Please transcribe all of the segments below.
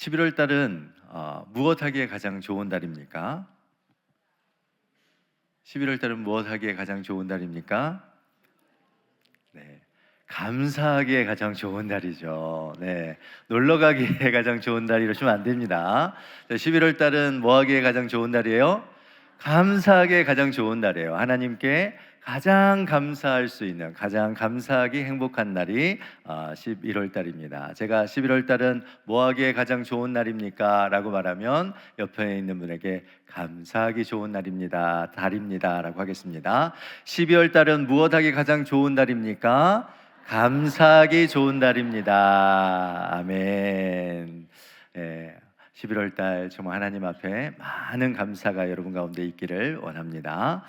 11월 달은 무엇 하기에 가장 좋은 달입니까? 11월 달은 무엇 하기에 가장 좋은 달입니까? 네, 감사하기에 가장 좋은 달이죠. 네, 놀러 가기에 가장 좋은 달 이러시면 안 됩니다. 11월 달은 뭐 하기에 가장 좋은 달이에요? 감사하기에 가장 좋은 달이에요. 하나님께 가장 감사할 수 있는, 가장 감사하기 행복한 날이 11월 달입니다. 제가 11월 달은 뭐 하기에 가장 좋은 날입니까? 라고 말하면 옆에 있는 분에게 감사하기 좋은 날입니다, 달입니다 라고 하겠습니다. 12월 달은 무엇 하기 가장 좋은 달입니까? 감사하기 좋은 달입니다. 아멘. 예, 11월 달 정말 하나님 앞에 많은 감사가 여러분 가운데 있기를 원합니다.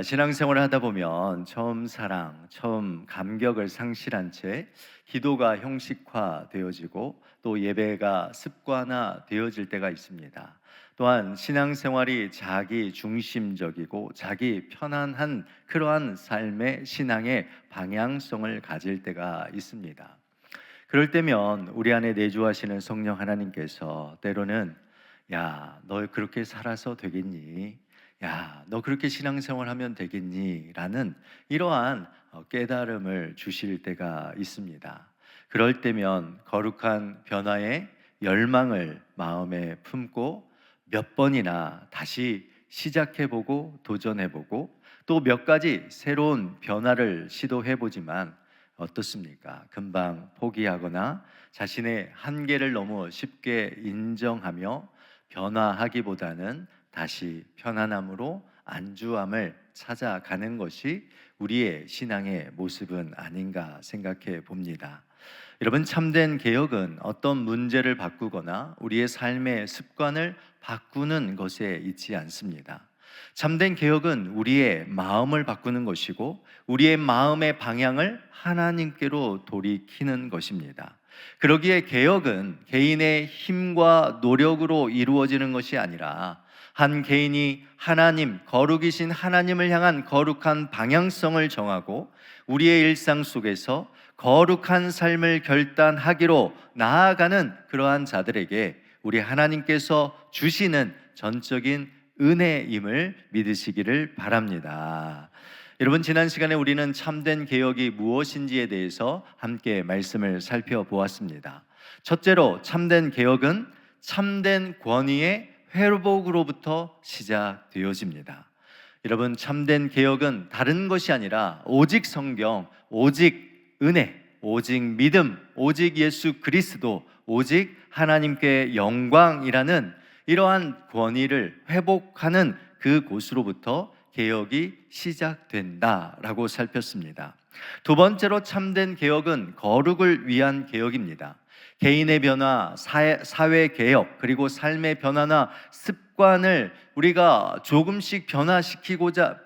신앙생활을 하다 보면 처음 사랑, 처음 감격을 상실한 채 기도가 형식화 되어지고 또 예배가 습관화 되어질 때가 있습니다. 또한 신앙생활이 자기 중심적이고 자기 편안한 그러한 삶의 신앙의 방향성을 가질 때가 있습니다. 그럴 때면 우리 안에 내주하시는 성령 하나님께서 때로는 야, 너 그렇게 살아서 되겠니? 야, 너 그렇게 신앙생활하면 되겠니? 라는 이러한 깨달음을 주실 때가 있습니다. 그럴 때면 거룩한 변화의 열망을 마음에 품고 몇 번이나 다시 시작해보고 도전해보고 또 몇 가지 새로운 변화를 시도해보지만 어떻습니까? 금방 포기하거나 자신의 한계를 너무 쉽게 인정하며 변화하기보다는 다시 편안함으로 안주함을 찾아가는 것이 우리의 신앙의 모습은 아닌가 생각해 봅니다. 여러분, 참된 개혁은 어떤 문제를 바꾸거나 우리의 삶의 습관을 바꾸는 것에 있지 않습니다. 참된 개혁은 우리의 마음을 바꾸는 것이고 우리의 마음의 방향을 하나님께로 돌이키는 것입니다. 그러기에 개혁은 개인의 힘과 노력으로 이루어지는 것이 아니라 한 개인이 하나님, 거룩이신 하나님을 향한 거룩한 방향성을 정하고 우리의 일상 속에서 거룩한 삶을 결단하기로 나아가는 그러한 자들에게 우리 하나님께서 주시는 전적인 은혜임을 믿으시기를 바랍니다. 여러분, 지난 시간에 우리는 참된 개혁이 무엇인지에 대해서 함께 말씀을 살펴보았습니다. 첫째로 참된 개혁은 참된 권위의 회복으로부터 시작되어집니다. 여러분, 참된 개혁은 다른 것이 아니라 오직 성경, 오직 은혜, 오직 믿음, 오직 예수 그리스도, 오직 하나님께 영광이라는 이러한 권위를 회복하는 그곳으로부터 개혁이 시작된다라고 살폈습니다. 두 번째로 참된 개혁은 거룩을 위한 개혁입니다. 개인의 변화, 사회 개혁, 그리고 삶의 변화나 습관을 우리가 조금씩 변화시키고자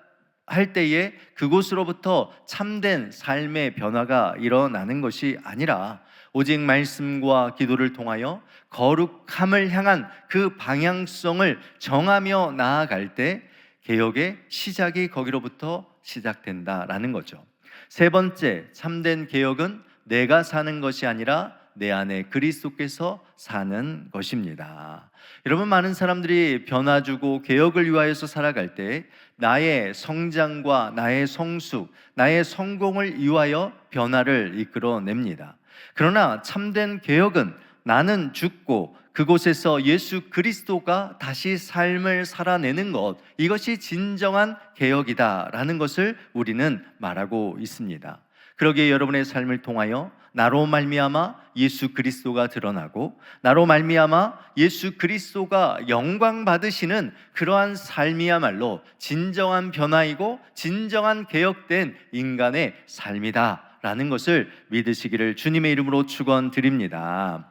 할 때에 그곳으로부터 참된 삶의 변화가 일어나는 것이 아니라 오직 말씀과 기도를 통하여 거룩함을 향한 그 방향성을 정하며 나아갈 때 개혁의 시작이 거기로부터 시작된다라는 거죠. 세 번째, 참된 개혁은 내가 사는 것이 아니라 내 안에 그리스도께서 사는 것입니다. 여러분, 많은 사람들이 변화 주고 개혁을 위하여서 살아갈 때 나의 성장과 나의 성숙, 나의 성공을 위하여 변화를 이끌어냅니다. 그러나 참된 개혁은 나는 죽고 그곳에서 예수 그리스도가 다시 삶을 살아내는 것, 이것이 진정한 개혁이다라는 것을 우리는 말하고 있습니다. 그러기에 여러분의 삶을 통하여 나로 말미암아 예수 그리스도가 드러나고 나로 말미암아 예수 그리스도가 영광 받으시는 그러한 삶이야말로 진정한 변화이고 진정한 개혁된 인간의 삶이다라는 것을 믿으시기를 주님의 이름으로 축원드립니다.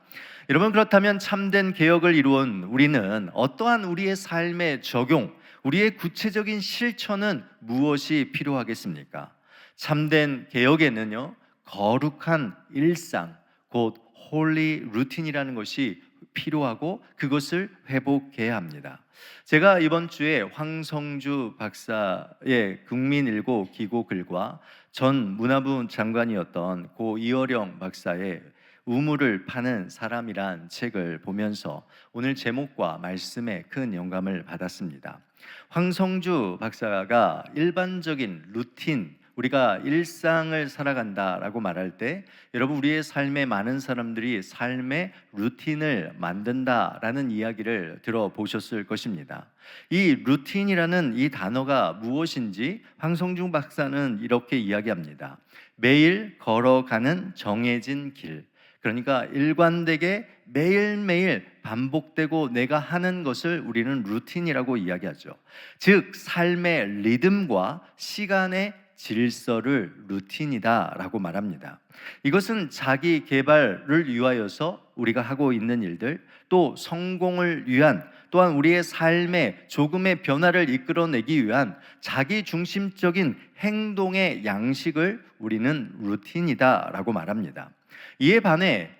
여러분, 그렇다면 참된 개혁을 이루은 우리는 어떠한 우리의 삶의 적용, 우리의 구체적인 실천은 무엇이 필요하겠습니까? 참된 개혁에는요, 거룩한 일상, 곧 홀리 루틴이라는 것이 필요하고 그것을 회복해야 합니다. 제가 이번 주에 황성주 박사의 국민일고 기고글과 전 문화부 장관이었던 고 이어령 박사의 우물을 파는 사람이란 책을 보면서 오늘 제목과 말씀에 큰 영감을 받았습니다. 황성주 박사가 일반적인 루틴, 우리가 일상을 살아간다라고 말할 때 여러분, 우리의 삶에 많은 사람들이 삶의 루틴을 만든다라는 이야기를 들어보셨을 것입니다. 이 루틴이라는 이 단어가 무엇인지 황성중 박사는 이렇게 이야기합니다. 매일 걸어가는 정해진 길, 그러니까 일관되게 매일매일 반복되고 내가 하는 것을 우리는 루틴이라고 이야기하죠. 즉 삶의 리듬과 시간의 질서를 루틴이다라고 말합니다. 이것은 자기 개발을 위하여서 우리가 하고 있는 일들, 또 성공을 위한, 또한 우리의 삶에 조금의 변화를 이끌어내기 위한 자기 중심적인 행동의 양식을 우리는 루틴이다라고 말합니다. 이에 반해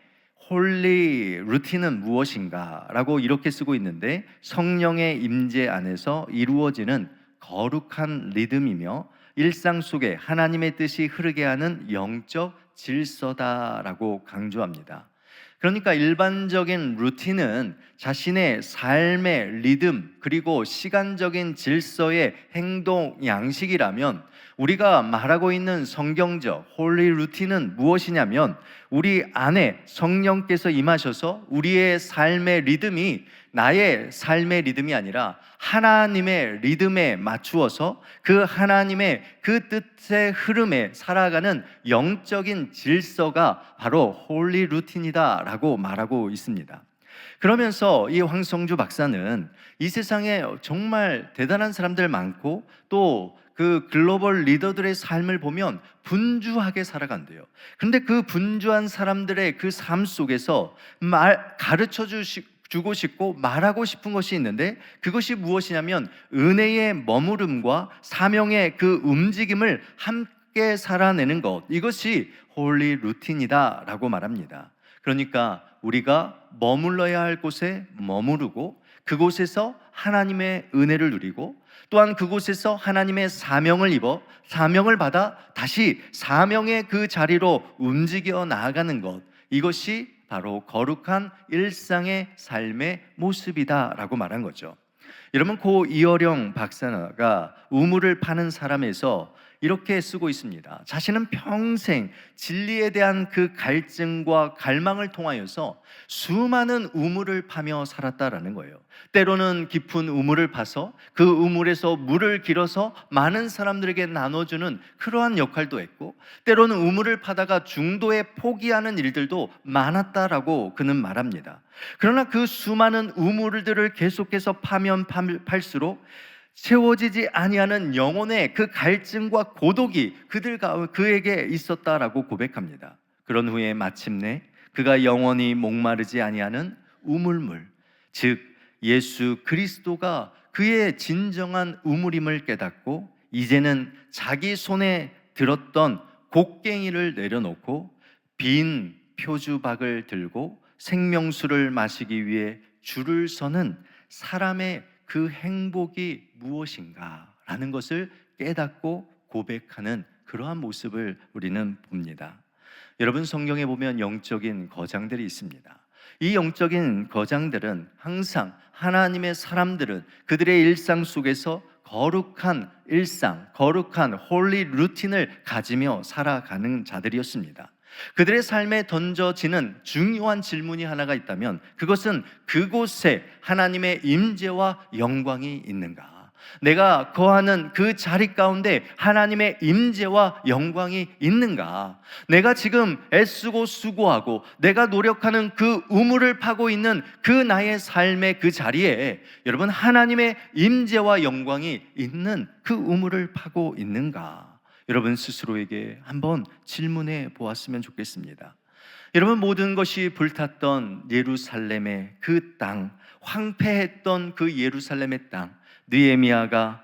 홀리 루틴은 무엇인가? 라고 이렇게 쓰고 있는데, 성령의 임재 안에서 이루어지는 거룩한 리듬이며 일상 속에 하나님의 뜻이 흐르게 하는 영적 질서다라고 강조합니다. 그러니까 일반적인 루틴은 자신의 삶의 리듬 그리고 시간적인 질서의 행동 양식이라면, 우리가 말하고 있는 성경적 홀리 루틴은 무엇이냐면 우리 안에 성령께서 임하셔서 우리의 삶의 리듬이 나의 삶의 리듬이 아니라 하나님의 리듬에 맞추어서 그 하나님의 그 뜻의 흐름에 살아가는 영적인 질서가 바로 홀리 루틴이다 라고 말하고 있습니다. 그러면서 이 황성주 박사는 이 세상에 정말 대단한 사람들 많고 또 그 글로벌 리더들의 삶을 보면 분주하게 살아간대요. 그런데 그 분주한 사람들의 그 삶 속에서 가르쳐 주고 싶고 말하고 싶은 것이 있는데, 그것이 무엇이냐면 은혜의 머무름과 사명의 그 움직임을 함께 살아내는 것, 이것이 홀리 루틴이다 라고 말합니다. 그러니까 우리가 머물러야 할 곳에 머무르고 그곳에서 하나님의 은혜를 누리고, 또한 그곳에서 하나님의 사명을 입어 사명을 받아 다시 사명의 그 자리로 움직여 나아가는 것, 이것이 바로 거룩한 일상의 삶의 모습이다라고 말한 거죠. 여러분, 고 이어령 박사가 우물을 파는 사람에서 이렇게 쓰고 있습니다. 자신은 평생 진리에 대한 그 갈증과 갈망을 통하여서 수많은 우물을 파며 살았다라는 거예요. 때로는 깊은 우물을 파서 그 우물에서 물을 길어서 많은 사람들에게 나눠주는 그러한 역할도 했고, 때로는 우물을 파다가 중도에 포기하는 일들도 많았다라고 그는 말합니다. 그러나 그 수많은 우물들을 계속해서 파면 팔수록 채워지지 아니하는 영혼의 그 갈증과 고독이 그에게 있었다라고 고백합니다. 그런 후에 마침내 그가 영원히 목마르지 아니하는 우물물, 즉 예수 그리스도가 그의 진정한 우물임을 깨닫고, 이제는 자기 손에 들었던 곡괭이를 내려놓고 빈 표주박을 들고 생명수를 마시기 위해 줄을 서는 사람의 그 행복이 무엇인가 라는 것을 깨닫고 고백하는 그러한 모습을 우리는 봅니다. 여러분, 성경에 보면 영적인 거장들이 있습니다. 이 영적인 거장들은 항상 하나님의 사람들은 그들의 일상 속에서 거룩한 일상, 거룩한 홀리 루틴을 가지며 살아가는 자들이었습니다. 그들의 삶에 던져지는 중요한 질문이 하나가 있다면 그것은 그곳에 하나님의 임재와 영광이 있는가? 내가 거하는 그 자리 가운데 하나님의 임재와 영광이 있는가? 내가 지금 애쓰고 수고하고 내가 노력하는 그 우물을 파고 있는 그 나의 삶의 그 자리에 여러분, 하나님의 임재와 영광이 있는 그 우물을 파고 있는가? 여러분 스스로에게 한번 질문해 보았으면 좋겠습니다. 여러분, 모든 것이 불탔던 예루살렘의 그 땅, 황폐했던 그 예루살렘의 땅, 느헤미야가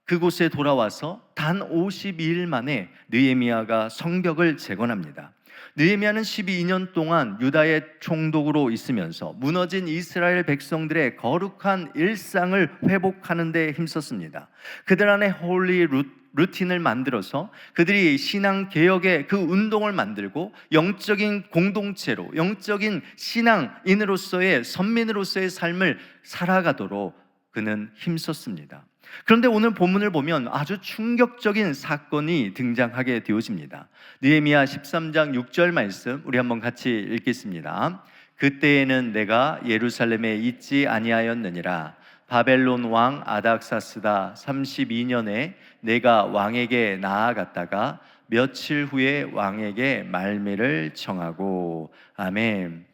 그곳에 돌아와서 단 52일 만에 느헤미야가 성벽을 재건합니다. 느헤미야는 12년 동안 유다의 총독으로 있으면서 무너진 이스라엘 백성들의 거룩한 일상을 회복하는 데 힘썼습니다. 그들 안에 홀리 루틴을 만들어서 그들이 신앙 개혁의 그 운동을 만들고 영적인 공동체로, 영적인 신앙인으로서의 선민으로서의 삶을 살아가도록 그는 힘썼습니다. 그런데 오늘 본문을 보면 아주 충격적인 사건이 등장하게 되어집니다. 느헤미야 13장 6절 말씀 우리 한번 같이 읽겠습니다. 그때에는 내가 예루살렘에 있지 아니하였느니라. 바벨론 왕 아닥사스다 32년에 내가 왕에게 나아갔다가 며칠 후에 왕에게 말미를 청하고. 아멘.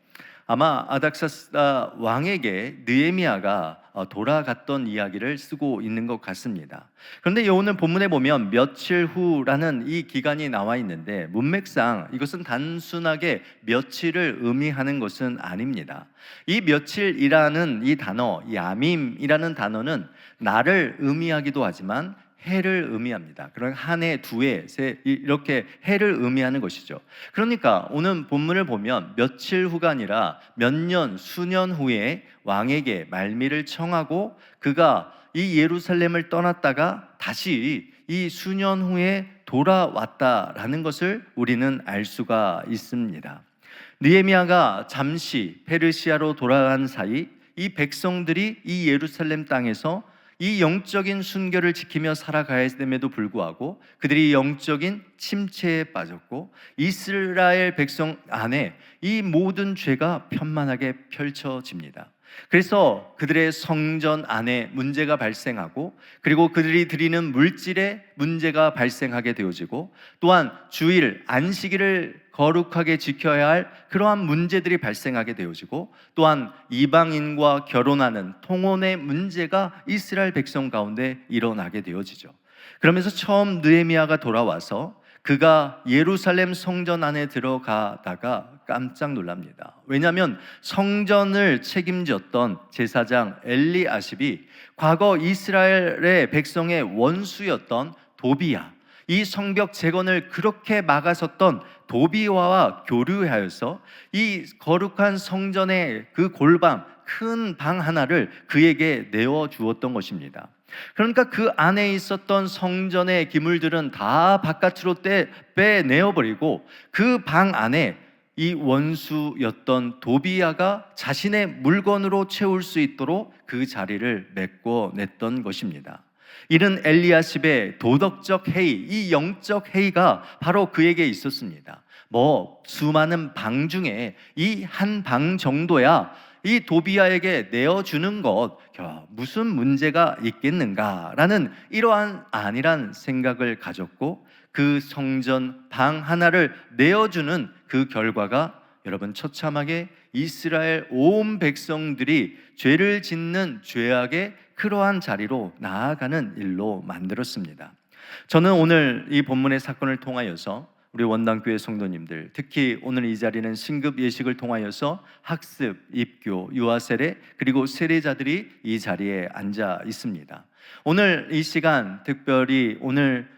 아마 아닥사스다 왕에게 느헤미야가 돌아갔던 이야기를 쓰고 있는 것 같습니다. 그런데 오늘 본문에 보면 며칠 후라는 이 기간이 나와 있는데 문맥상 이것은 단순하게 며칠을 의미하는 것은 아닙니다. 이 며칠이라는 이 단어, 야밈이라는 단어는 날을 의미하기도 하지만 해를 의미합니다. 그러니까 한 해, 두 해, 세 이렇게 해를 의미하는 것이죠. 그러니까 오늘 본문을 보면 며칠 후가 아니라 몇 년, 수년 후에 왕에게 말미를 청하고 그가 이 예루살렘을 떠났다가 다시 이 수년 후에 돌아왔다라는 것을 우리는 알 수가 있습니다. 느헤미야가 잠시 페르시아로 돌아간 사이 이 백성들이 이 예루살렘 땅에서 이 영적인 순결을 지키며 살아가야 됨에도 불구하고 그들이 영적인 침체에 빠졌고 이스라엘 백성 안에 이 모든 죄가 편만하게 펼쳐집니다. 그래서 그들의 성전 안에 문제가 발생하고 그리고 그들이 드리는 물질에 문제가 발생하게 되어지고 또한 주일 안식일을 거룩하게 지켜야 할 그러한 문제들이 발생하게 되어지고 또한 이방인과 결혼하는 통혼의 문제가 이스라엘 백성 가운데 일어나게 되어지죠. 그러면서 처음 느헤미야가 돌아와서 그가 예루살렘 성전 안에 들어가다가 깜짝 놀랍니다. 왜냐하면 성전을 책임졌던 제사장 엘리아십이 과거 이스라엘의 백성의 원수였던 도비야, 이 성벽 재건을 그렇게 막아섰던 도비와와 교류하여서 이 거룩한 성전의 그 골방 큰 방 하나를 그에게 내어 주었던 것입니다. 그러니까 그 안에 있었던 성전의 기물들은 다 바깥으로 빼내어버리고 그 방 안에 이 원수였던 도비야가 자신의 물건으로 채울 수 있도록 그 자리를 메꿔냈던 것입니다. 이는 엘리야십의 도덕적 해이, 이 영적 해이가 바로 그에게 있었습니다. 수많은 방 중에 이 한 방 정도야 이 도비야에게 내어주는 것 무슨 문제가 있겠는가라는 이러한 안일한 생각을 가졌고 그 성전 방 하나를 내어주는 그 결과가 여러분 처참하게 이스라엘 온 백성들이 죄를 짓는 죄악의 그러한 자리로 나아가는 일로 만들었습니다. 저는 오늘 이 본문의 사건을 통하여서 우리 원당교회 성도님들, 특히 오늘 이 자리는 신급 예식을 통하여서 학습, 입교, 유아 세례 그리고 세례자들이 이 자리에 앉아 있습니다. 오늘 이 시간 특별히 오늘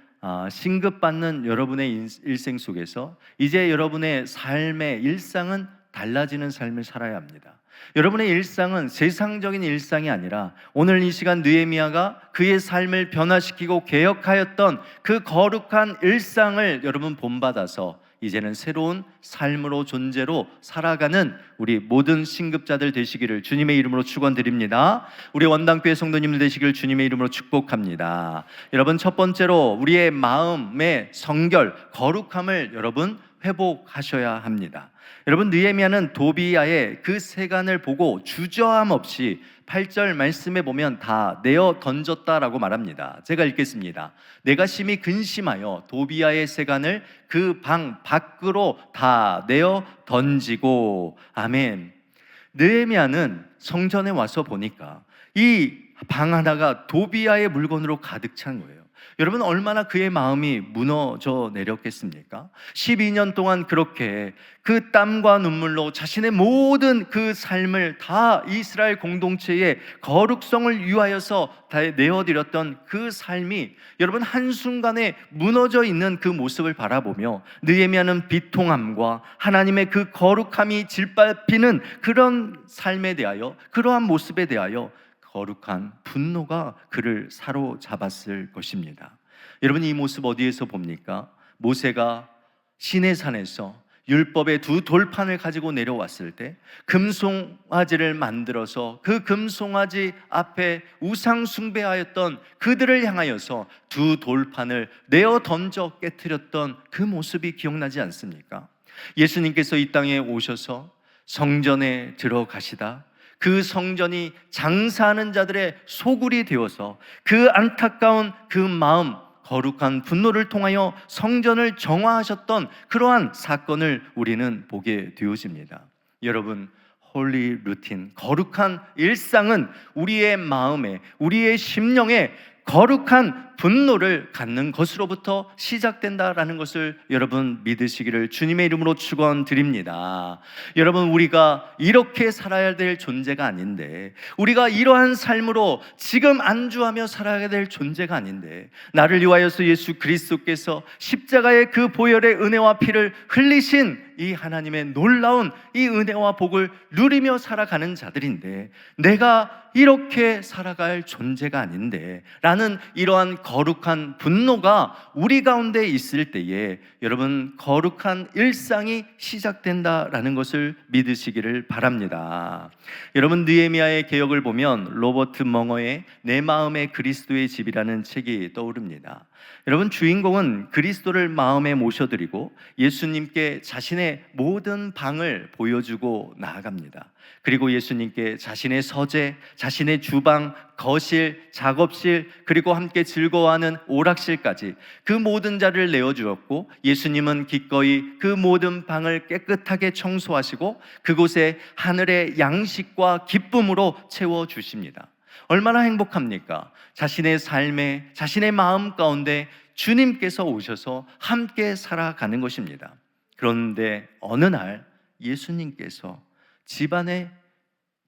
신급받는 여러분의 일생 속에서 이제 여러분의 삶의 일상은 달라지는 삶을 살아야 합니다. 여러분의 일상은 세상적인 일상이 아니라 오늘 이 시간 느헤미야가 그의 삶을 변화시키고 개혁하였던 그 거룩한 일상을 여러분 본받아서 이제는 새로운 삶으로 존재로 살아가는 우리 모든 신급자들 되시기를 주님의 이름으로 축원드립니다. 우리 원당교회 성도님들 되시기를 주님의 이름으로 축복합니다. 여러분 첫 번째로 우리의 마음의 성결, 거룩함을 여러분 회복하셔야 합니다. 여러분 느헤미야는 도비야의 그 세간을 보고 주저함 없이 8절 말씀에 보면 다 내어 던졌다라고 말합니다. 제가 읽겠습니다. 내가 심히 근심하여 도비야의 세간을 그 방 밖으로 다 내어 던지고. 아멘. 느헤미야는 성전에 와서 보니까 이 방 하나가 도비야의 물건으로 가득 찬 거예요. 여러분 얼마나 그의 마음이 무너져 내렸겠습니까? 12년 동안 그렇게 그 땀과 눈물로 자신의 모든 그 삶을 다 이스라엘 공동체의 거룩성을 위하여서 다 내어드렸던 그 삶이 여러분 한순간에 무너져 있는 그 모습을 바라보며 느헤미야는 비통함과 하나님의 그 거룩함이 질밟히는 그런 삶에 대하여, 그러한 모습에 대하여 거룩한 분노가 그를 사로잡았을 것입니다. 여러분, 이 모습 어디에서 봅니까? 모세가 시내산에서 율법의 두 돌판을 가지고 내려왔을 때 금송아지를 만들어서 그 금송아지 앞에 우상 숭배하였던 그들을 향하여서 두 돌판을 내어 던져 깨뜨렸던 그 모습이 기억나지 않습니까? 예수님께서 이 땅에 오셔서 성전에 들어가시다 그 성전이 장사하는 자들의 소굴이 되어서 그 안타까운 그 마음, 거룩한 분노를 통하여 성전을 정화하셨던 그러한 사건을 우리는 보게 되어집니다. 여러분, 홀리 루틴, 거룩한 일상은 우리의 마음에, 우리의 심령에 거룩한 분노를 갖는 것으로부터 시작된다라는 것을 여러분 믿으시기를 주님의 이름으로 축원드립니다. 여러분, 우리가 이렇게 살아야 될 존재가 아닌데, 우리가 이러한 삶으로 지금 안주하며 살아야 될 존재가 아닌데, 나를 위하여서 예수 그리스도께서 십자가의 그 보혈의 은혜와 피를 흘리신 이 하나님의 놀라운 이 은혜와 복을 누리며 살아가는 자들인데, 내가 이렇게 살아갈 존재가 아닌데 라는 이러한 거룩한 분노가 우리 가운데 있을 때에 여러분, 거룩한 일상이 시작된다라는 것을 믿으시기를 바랍니다. 여러분, 느헤미야의 개역을 보면 로버트 멍어의 내 마음의 그리스도의 집이라는 책이 떠오릅니다. 여러분, 주인공은 그리스도를 마음에 모셔드리고 예수님께 자신의 모든 방을 보여주고 나아갑니다. 그리고 예수님께 자신의 서재, 자신의 주방, 거실, 작업실, 그리고 함께 즐거워하는 오락실까지 그 모든 자를 내어주었고, 예수님은 기꺼이 그 모든 방을 깨끗하게 청소하시고 그곳에 하늘의 양식과 기쁨으로 채워주십니다. 얼마나 행복합니까? 자신의 삶에, 자신의 마음 가운데 주님께서 오셔서 함께 살아가는 것입니다. 그런데 어느 날 예수님께서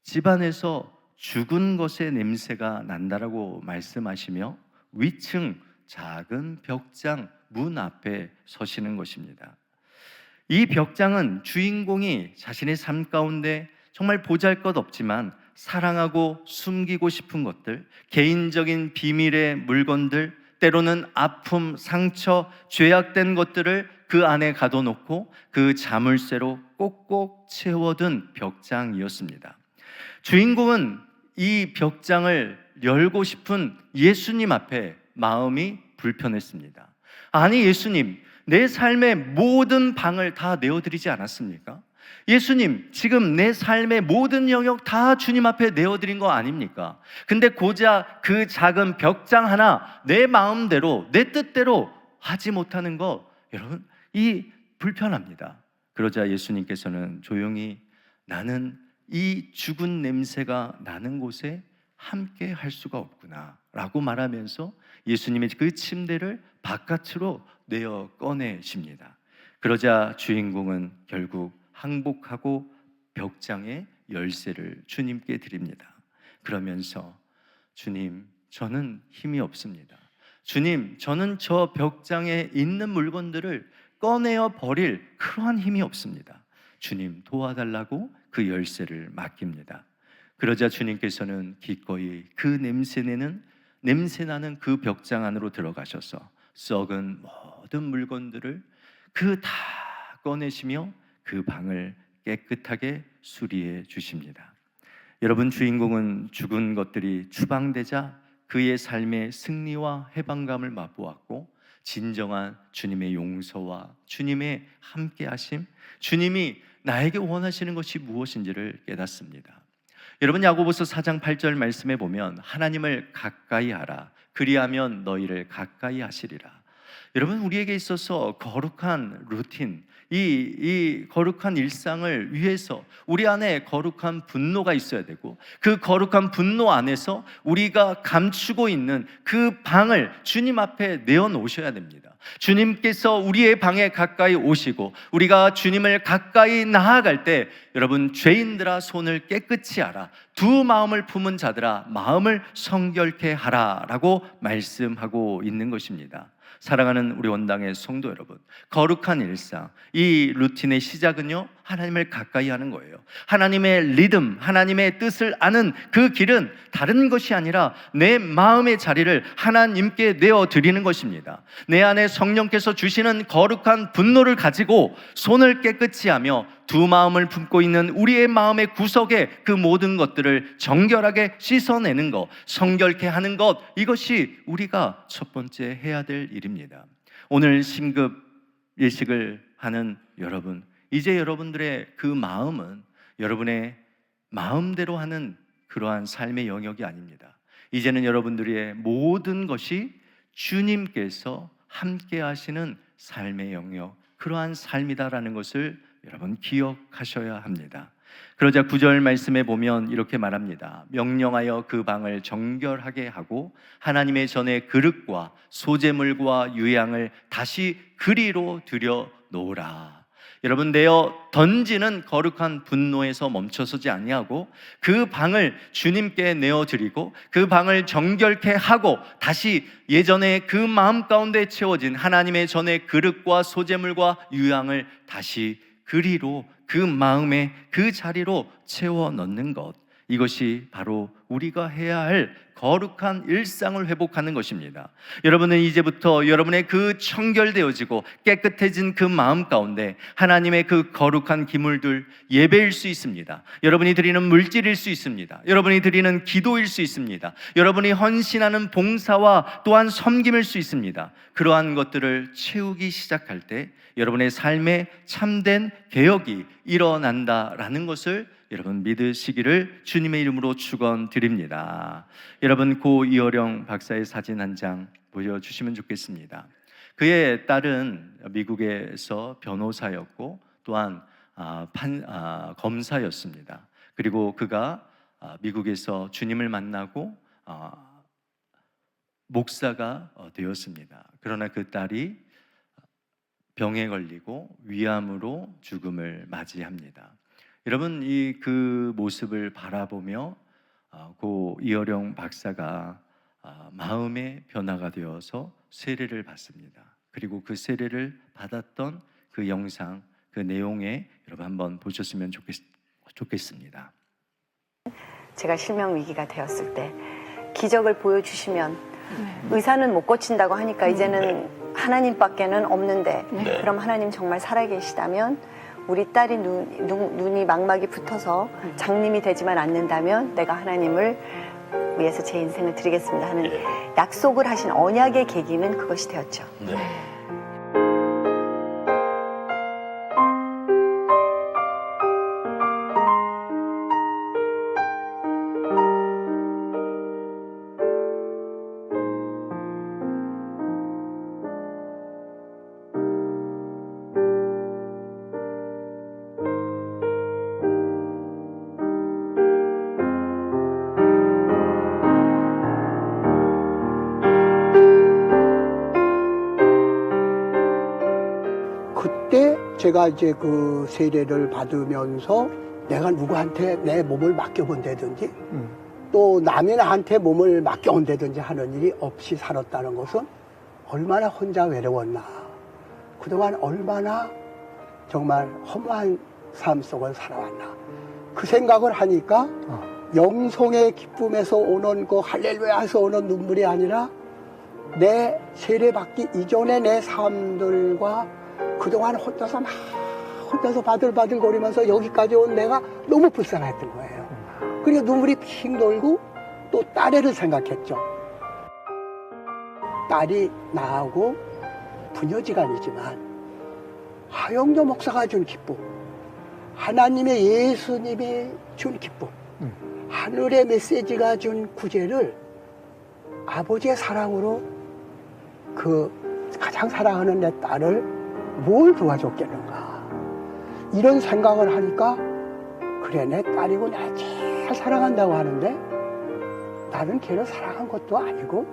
집안에서 죽은 것의 냄새가 난다라고 말씀하시며 위층 작은 벽장 문 앞에 서시는 것입니다. 이 벽장은 주인공이 자신의 삶 가운데 정말 보잘것없지만 사랑하고 숨기고 싶은 것들, 개인적인 비밀의 물건들, 때로는 아픔, 상처, 죄악된 것들을 그 안에 가둬놓고 그 자물쇠로 꼭꼭 채워둔 벽장이었습니다. 주인공은 이 벽장을 열고 싶은 예수님 앞에 마음이 불편했습니다. 아니, 예수님, 내 삶의 모든 방을 다 내어드리지 않았습니까? 예수님, 지금 내 삶의 모든 영역 다 주님 앞에 내어드린 거 아닙니까? 근데 고작 그 작은 벽장 하나 내 마음대로, 내 뜻대로 하지 못하는 거, 여러분, 이 불편합니다. 그러자 예수님께서는 조용히 나는 이 죽은 냄새가 나는 곳에 함께 할 수가 없구나 라고 말하면서 예수님의 그 침대를 바깥으로 내어 꺼내십니다. 그러자 주인공은 결국 항복하고 벽장의 열쇠를 주님께 드립니다. 그러면서 주님, 저는 힘이 없습니다. 주님, 저는 저 벽장에 있는 물건들을 꺼내어 버릴 그러한 힘이 없습니다. 주님, 도와달라고 그 열쇠를 맡깁니다. 그러자 주님께서는 기꺼이 그 냄새나는 그 벽장 안으로 들어가셔서 썩은 모든 물건들을 다 꺼내시며 그 방을 깨끗하게 수리해 주십니다. 여러분, 주인공은 죽은 것들이 추방되자 그의 삶의 승리와 해방감을 맛보았고, 진정한 주님의 용서와 주님의 함께하심, 주님이 나에게 원하시는 것이 무엇인지를 깨닫습니다. 여러분, 야고보서 4장 8절 말씀에 보면 하나님을 가까이 하라, 그리하면 너희를 가까이 하시리라. 여러분, 우리에게 있어서 거룩한 루틴, 이 거룩한 일상을 위해서 우리 안에 거룩한 분노가 있어야 되고, 그 거룩한 분노 안에서 우리가 감추고 있는 그 방을 주님 앞에 내어놓으셔야 됩니다. 주님께서 우리의 방에 가까이 오시고 우리가 주님을 가까이 나아갈 때, 여러분, 죄인들아 손을 깨끗이 하라, 두 마음을 품은 자들아 마음을 성결케 하라 라고 말씀하고 있는 것입니다. 사랑하는 우리 원당의 성도 여러분, 거룩한 일상, 이 루틴의 시작은요, 하나님을 가까이 하는 거예요. 하나님의 리듬, 하나님의 뜻을 아는 그 길은 다른 것이 아니라 내 마음의 자리를 하나님께 내어드리는 것입니다. 내 안에 성령께서 주시는 거룩한 분노를 가지고 손을 깨끗이 하며 두 마음을 품고 있는 우리의 마음의 구석에 그 모든 것들을 정결하게 씻어내는 것, 성결케 하는 것, 이것이 우리가 첫 번째 해야 될 일입니다. 오늘 신급 예식을 하는 여러분, 이제 여러분들의 그 마음은 여러분의 마음대로 하는 그러한 삶의 영역이 아닙니다. 이제는 여러분들의 모든 것이 주님께서 함께 하시는 삶의 영역, 그러한 삶이다라는 것을 여러분 기억하셔야 합니다. 그러자 9절 말씀에 보면 이렇게 말합니다. 명령하여 그 방을 정결하게 하고 하나님의 전에 그릇과 소제물과 유향을 다시 그리로 들여 놓으라. 여러분, 내어 던지는 거룩한 분노에서 멈춰서지 아니하고 그 방을 주님께 내어드리고 그 방을 정결케 하고 다시 예전에 그 마음 가운데 채워진 하나님의 전에 그릇과 소제물과 유향을 다시 그리로, 그 마음의 그 자리로 채워 넣는 것, 이것이 바로 우리가 해야 할 거룩한 일상을 회복하는 것입니다. 여러분은 이제부터 여러분의 그 청결되어지고 깨끗해진 그 마음 가운데 하나님의 그 거룩한 기물들, 예배일 수 있습니다. 여러분이 드리는 물질일 수 있습니다. 여러분이 드리는 기도일 수 있습니다. 여러분이 헌신하는 봉사와 또한 섬김일 수 있습니다. 그러한 것들을 채우기 시작할 때 여러분의 삶에 참된 개혁이 일어난다라는 것을 여러분 믿으시기를 주님의 이름으로 축원드립니다. 여러분, 고 이어령 박사의 사진 한 장 보여주시면 좋겠습니다. 그의 딸은 미국에서 변호사였고 또한 검사였습니다. 그리고 그가 미국에서 주님을 만나고 목사가 되었습니다. 그러나 그 딸이 병에 걸리고 위암으로 죽음을 맞이합니다. 여러분, 그 모습을 바라보며 고 이어령 박사가 마음의 변화가 되어서 세례를 받습니다. 그리고 그 세례를 받았던 그 영상, 그 내용에 여러분 한번 보셨으면 좋겠습니다. 제가 실명 위기가 되었을 때 기적을 보여주시면 의사는 못 고친다고 하니까 이제는 하나님밖에는 없는데 그럼 하나님 정말 살아계시다면 우리 딸이 눈이 망막이 붙어서 장님이 되지만 않는다면 내가 하나님을 위해서 제 인생을 드리겠습니다 하는 약속을 하신 언약의 계기는 그것이 되었죠. 그때 제가 이제 그 세례를 받으면서 내가 누구한테 내 몸을 맡겨본다든지 또 남이나한테 몸을 맡겨온다든지 하는 일이 없이 살았다는 것은 얼마나 혼자 외로웠나, 그동안 얼마나 정말 허무한 삶 속을 살아왔나, 그 생각을 하니까 영성의 기쁨에서 오는 그 할렐루야에서 오는 눈물이 아니라 내 세례받기 이전의 내 삶들과 그동안 혼자서 바들바들거리면서 여기까지 온 내가 너무 불쌍했던 거예요. 그리고 눈물이 핑 돌고 또 딸애를 생각했죠. 딸이 나하고 부녀지간이지만 하영조 목사가 준 기쁨, 하나님의 예수님이 준 기쁨, 하늘의 메시지가 준 구제를 아버지의 사랑으로 그 가장 사랑하는 내 딸을 뭘 도와줬겠는가, 이런 생각을 하니까 그래, 내 딸이고 내가 제일 사랑한다고 하는데 나는 걔를 사랑한 것도 아니고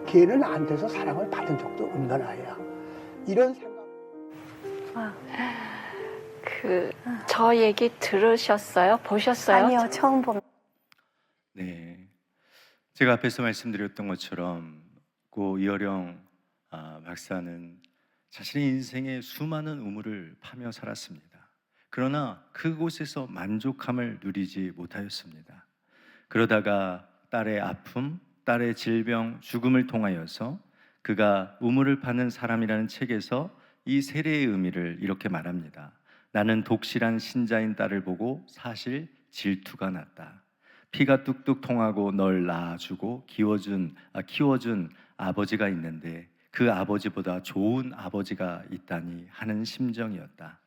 걔는 안 돼서 사랑을 받은 적도 없는 아이야, 이런 생각. 저 얘기 들으셨어요? 보셨어요? 아니요, 처음 봅니다. 네, 제가 앞에서 말씀드렸던 것처럼 고 이어령 박사는 자신의 인생에 수많은 우물을 파며 살았습니다. 그러나 그곳에서 만족함을 누리지 못하였습니다. 그러다가 딸의 아픔, 딸의 질병, 죽음을 통하여서 그가 우물을 파는 사람이라는 책에서 이 세례의 의미를 이렇게 말합니다. 나는 독실한 신자인 딸을 보고 사실 질투가 났다. 피가 뚝뚝 통하고 널 낳아주고 키워준 아버지가 있는데 그 아버지보다 좋은 아버지가 있다니 하는 심정이었다.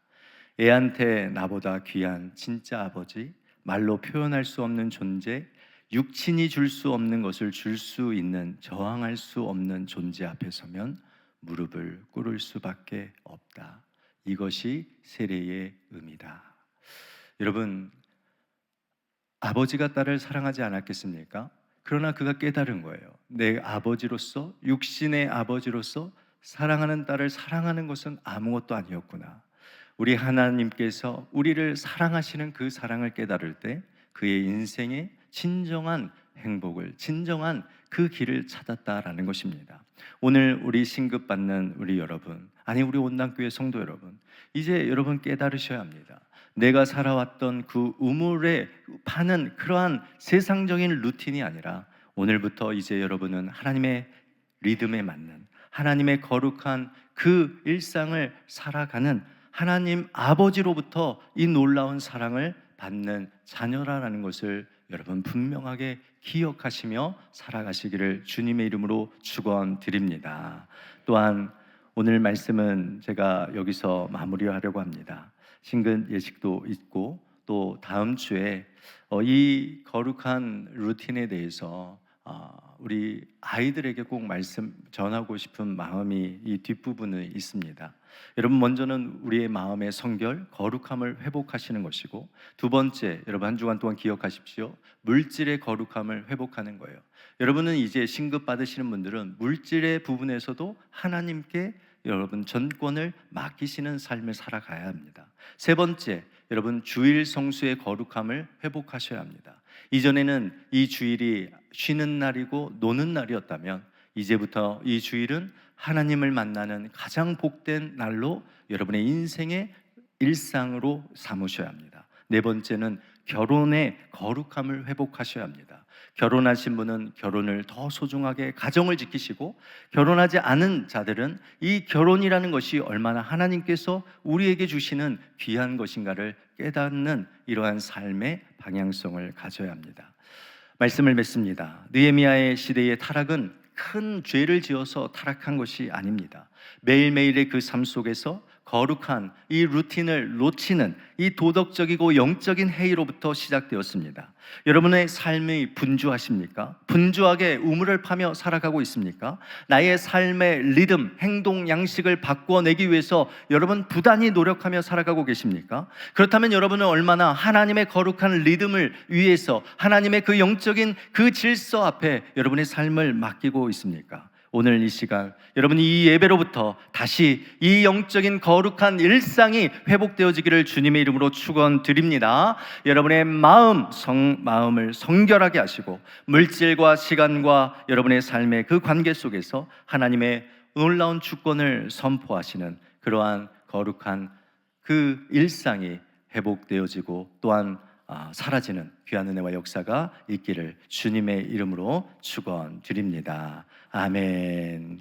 애한테 나보다 귀한 진짜 아버지, 말로 표현할 수 없는 존재, 육친이 줄 수 없는 것을 줄 수 있는 저항할 수 없는 존재 앞에 서면 무릎을 꿇을 수밖에 없다. 이것이 세례의 의미다. 여러분, 아버지가 딸을 사랑하지 않았겠습니까? 그러나 그가 깨달은 거예요. 내 아버지로서, 육신의 아버지로서 사랑하는 딸을 사랑하는 것은 아무것도 아니었구나. 우리 하나님께서 우리를 사랑하시는 그 사랑을 깨달을 때 그의 인생에 진정한 행복을, 진정한 그 길을 찾았다라는 것입니다. 오늘 우리 신급받는 우리 여러분, 아니 우리 온당교회 성도 여러분, 이제 여러분 깨달으셔야 합니다. 내가 살아왔던 그 우물에 파는 그러한 세상적인 루틴이 아니라 오늘부터 이제 여러분은 하나님의 리듬에 맞는, 하나님의 거룩한 그 일상을 살아가는 하나님 아버지로부터 이 놀라운 사랑을 받는 자녀라는 것을 여러분 분명하게 기억하시며 살아가시기를 주님의 이름으로 축원드립니다. 또한 오늘 말씀은 제가 여기서 마무리하려고 합니다. 신근 예식도 있고 또 다음 주에 이 거룩한 루틴에 대해서 우리 아이들에게 꼭 말씀 전하고 싶은 마음이 이 뒷부분에 있습니다. 여러분, 먼저는 우리의 마음의 성결, 거룩함을 회복하시는 것이고, 두 번째, 여러분 한 주간 동안 기억하십시오. 물질의 거룩함을 회복하는 거예요. 여러분은 이제 신급 받으시는 분들은 물질의 부분에서도 하나님께 여러분 전권을 맡기시는 삶을 살아가야 합니다. 세 번째, 여러분 주일 성수의 거룩함을 회복하셔야 합니다. 이전에는 이 주일이 쉬는 날이고 노는 날이었다면 이제부터 이 주일은 하나님을 만나는 가장 복된 날로 여러분의 인생의 일상으로 삼으셔야 합니다. 네 번째는 결혼의 거룩함을 회복하셔야 합니다. 결혼하신 분은 결혼을 더 소중하게 가정을 지키시고, 결혼하지 않은 자들은 이 결혼이라는 것이 얼마나 하나님께서 우리에게 주시는 귀한 것인가를 깨닫는 이러한 삶의 방향성을 가져야 합니다. 말씀을 맺습니다. 느헤미야의 시대의 타락은 큰 죄를 지어서 타락한 것이 아닙니다. 매일매일의 그 삶 속에서 거룩한 이 루틴을 놓치는 이 도덕적이고 영적인 해이로부터 시작되었습니다. 여러분의 삶이 분주하십니까? 분주하게 우물을 파며 살아가고 있습니까? 나의 삶의 리듬, 행동, 양식을 바꿔내기 위해서 여러분 부단히 노력하며 살아가고 계십니까? 그렇다면 여러분은 얼마나 하나님의 거룩한 리듬을 위해서 하나님의 그 영적인 그 질서 앞에 여러분의 삶을 맡기고 있습니까? 오늘 이 시간 여러분이 이 예배로부터 다시 이 영적인 거룩한 일상이 회복되어지기를 주님의 이름으로 축원드립니다. 여러분의 마음을 성결하게 하시고 물질과 시간과 여러분의 삶의 그 관계 속에서 하나님의 놀라운 주권을 선포하시는 그러한 거룩한 그 일상이 회복되어지고 또한 사라지는 귀한 은혜와 역사가 있기를 주님의 이름으로 축원드립니다. 아멘.